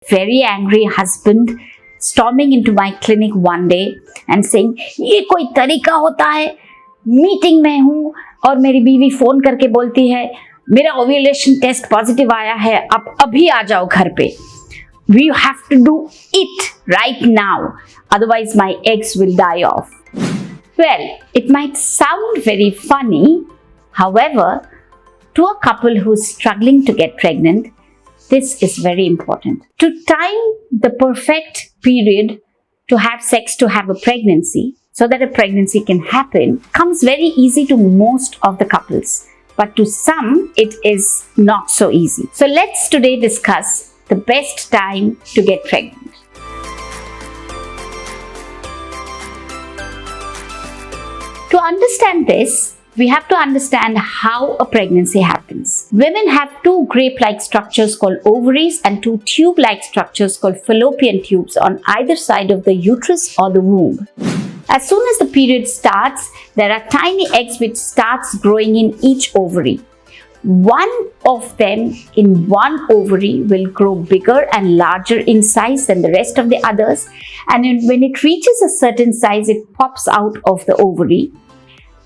very angry husband storming into my clinic one day and saying, ये कोई तरीका होता है, मीटिंग में हूँ और मेरी बीवी फोन करके बोलती है मेरा ओव्यूलेशन टेस्ट पॉजिटिव आया है, आप अभी आ जाओ घर पे. We have to do it right now, otherwise my eggs will die off. Well, it might sound very funny. However, to a couple who's struggling to get pregnant, this is very important. To time the perfect period to have sex to have a pregnancy, so that a pregnancy can happen, comes very easy to most of the couples. But to some, it is not so easy. So let's today discuss the best time to get pregnant. To understand this, we have to understand how a pregnancy happens. Women have two grape-like structures called ovaries and two tube-like structures called fallopian tubes on either side of the uterus or the womb. As soon as the period starts, there are tiny eggs which starts growing in each ovary. One of them in one ovary will grow bigger and larger in size than the rest of the others, and when it reaches a certain size, it pops out of the ovary.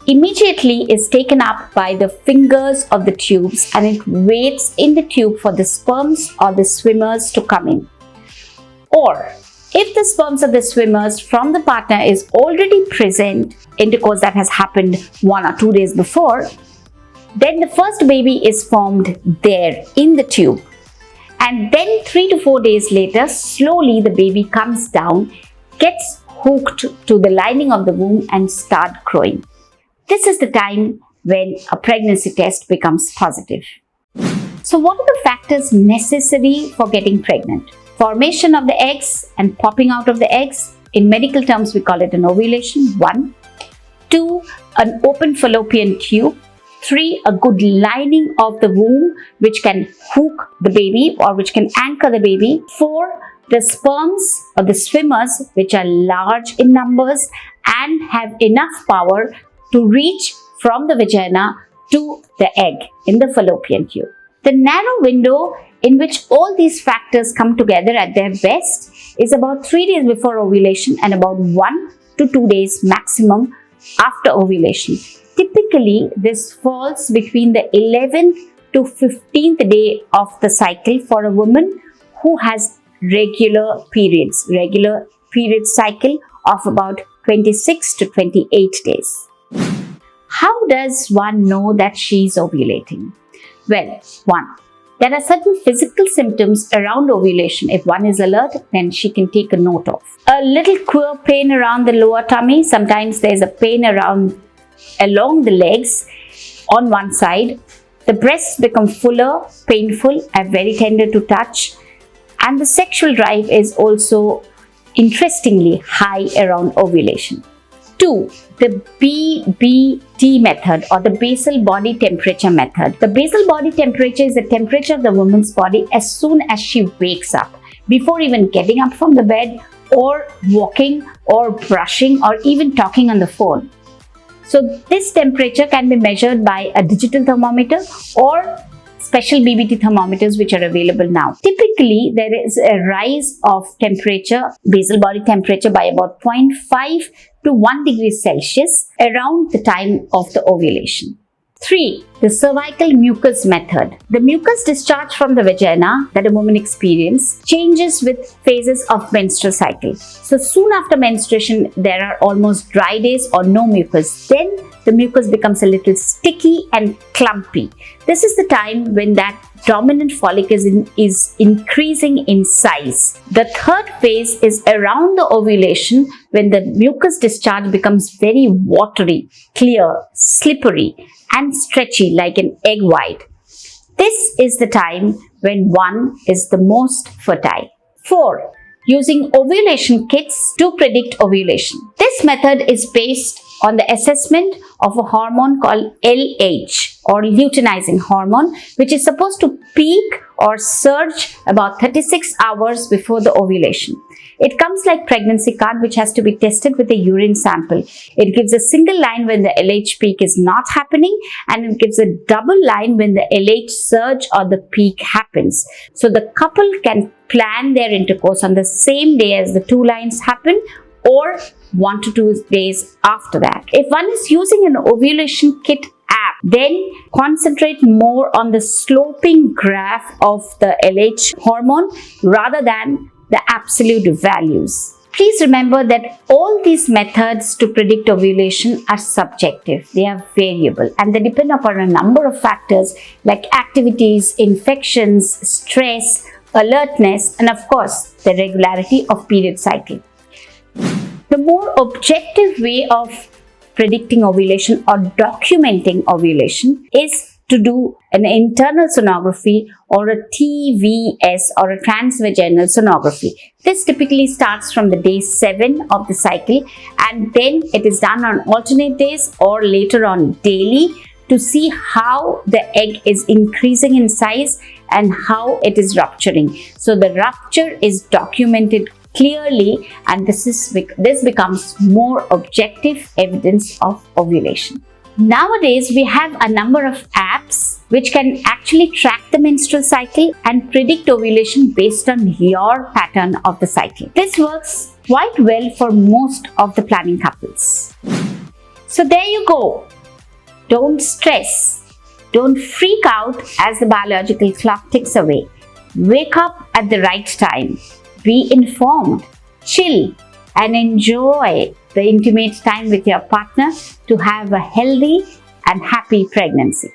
Immediately is taken up by the fingers of the tubes, and it waits in the tube for the sperms or the swimmers to come in. Or if the sperms of the swimmers from the partner is already present, intercourse that has happened 1 or 2 days before, then the first baby is formed there in the tube. And then 3 to 4 days later, slowly the baby comes down, gets hooked to the lining of the womb and start growing. This is the time when a pregnancy test becomes positive. So what are the factors necessary for getting pregnant? Formation of the eggs and popping out of the eggs. In medical terms, we call it an ovulation, 1. 2, an open fallopian tube. 3, a good lining of the womb which can hook the baby or which can anchor the baby. 4, the sperms or the swimmers which are large in numbers and have enough power to reach from the vagina to the egg in the fallopian tube. The narrow window in which all these factors come together at their best is about 3 days before ovulation and about 1 to 2 days maximum after ovulation. Typically, this falls between the 11th to 15th day of the cycle for a woman who has regular period cycle of about 26 to 28 days. How does one know that she is ovulating? Well, 1. There are certain physical symptoms around ovulation. If one is alert, then she can take a note of. A little queer pain around the lower tummy. Sometimes there's a pain along the legs on one side. The breasts become fuller, painful, and very tender to touch. And the sexual drive is also interestingly high around ovulation. 2. The BBT method or the basal body temperature method. The basal body temperature is the temperature of the woman's body as soon as she wakes up, before even getting up from the bed or walking or brushing or even talking on the phone. So this temperature can be measured by a digital thermometer or special BBT thermometers which are available now. Typically, there is a rise of temperature, basal body temperature, by about 0.5 to 1 degree Celsius around the time of the ovulation. 3. The cervical mucus method. The mucus discharge from the vagina that a woman experiences changes with phases of menstrual cycle. So soon after menstruation, there are almost dry days or no mucus. Then the mucus becomes a little sticky and clumpy. This is the time when that dominant follicle is increasing in size. The third phase is around the ovulation, when the mucus discharge becomes very watery, clear, slippery, and stretchy like an egg white. This is the time when one is the most fertile. 4. Using ovulation kits to predict ovulation. This method is based on the assessment of a hormone called LH or luteinizing hormone, which is supposed to peak or surge about 36 hours before the ovulation. It comes like pregnancy card, which has to be tested with a urine sample. It gives a single line when the LH peak is not happening, and it gives a double line when the LH surge or the peak happens. So the couple can plan their intercourse on the same day as the two lines happen, or 1 to 2 days after that. If one is using an ovulation kit app, then concentrate more on the sloping graph of the LH hormone rather than the absolute values. Please remember that all these methods to predict ovulation are subjective. They are variable and they depend upon a number of factors like activities, infections, stress, alertness, and of course, the regularity of period cycle. The more objective way of predicting ovulation or documenting ovulation is to do an internal sonography or a TVS or a transvaginal sonography. This typically starts from the day 7 of the cycle, and then it is done on alternate days or later on daily to see how the egg is increasing in size and how it is rupturing. So the rupture is documented clearly, and this becomes more objective evidence of ovulation. Nowadays, we have a number of apps which can actually track the menstrual cycle and predict ovulation based on your pattern of the cycle. This works quite well for most of the planning couples. So there you go. Don't stress. Don't freak out as the biological clock ticks away. Wake up at the right time. Be informed, chill, and enjoy the intimate time with your partner to have a healthy and happy pregnancy.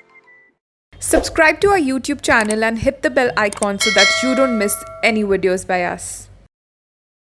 Subscribe to our YouTube channel and hit the bell icon so that you don't miss any videos by us.